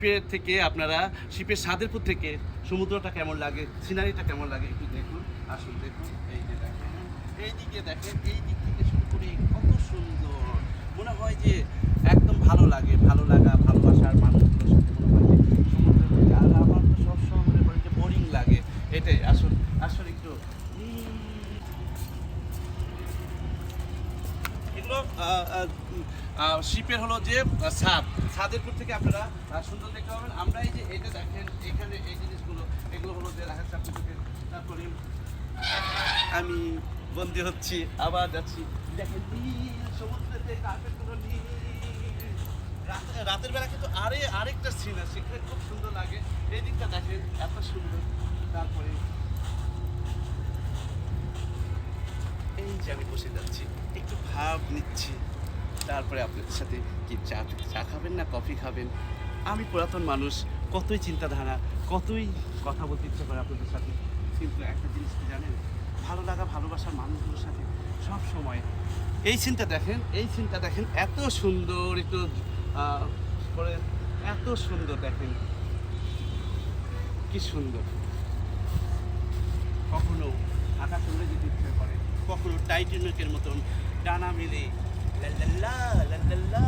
শিপের থেকে আপনারা শিপের সাদেরপুর থেকে সমুদ্রটা কেমন লাগে, সিনারিটা কেমন লাগে একটু দেখুন। আসুন দেখুন, এই যে দেখেন, এইদিকে দেখেন, এই দিক থেকে শুরু করে কত সুন্দর মনে হয় যে একদম ভালো লাগে, ভালো লাগা ভালোবাসার মানুষগুলোর সাথে মনে হয় যে সমুদ্রের মধ্যে। আর আমার তো সবসময় মনে করেন যে বোরিং লাগে, এটাই আসুন আসুন একটু এগুলো শিপের হলো যে ছাদের থেকে আপনারা সুন্দর দেখতে পাবেন। আমরা এই যে এটা দেখেন এখানে এই জিনিসগুলো, এগুলো হলো যে রাখার চাপড়ি। তারপরে আমি বন্দি হচ্ছি, আবার যাচ্ছি, দেখেন নীল সমুদ্রের যে কার্পেটগুলো নীল। রাতের বেলা কিন্তু আরেকটা সিন আছে, সেখানে খুব সুন্দর লাগে। এই দিকটা দেখেন এত সুন্দর। তারপরে এই যে আমি বসে যাচ্ছি, একটু ভাব নিচ্ছি, তারপরে আপনাদের সাথে কি চা খাবেন না কফি খাবেন। আমি পুরাতন মানুষ, কতই চিন্তাধারা, কতই কথা বলতে ইচ্ছে করে আপনাদের সাথে, কিন্তু একটা জিনিস কি জানেন, ভালো লাগা ভালোবাসার মানুষগুলোর সাথে সব সময়। এই সিনটা দেখেন, এই সিনটা দেখেন, এত সুন্দর একটু করে, এত সুন্দর দেখেন, কি সুন্দর। কখনো আকাশ উড়ে যেতে ইচ্ছে করে, কখনো টাইটানিকের মতন ডানা মেলে লা লা লা লা লা লা।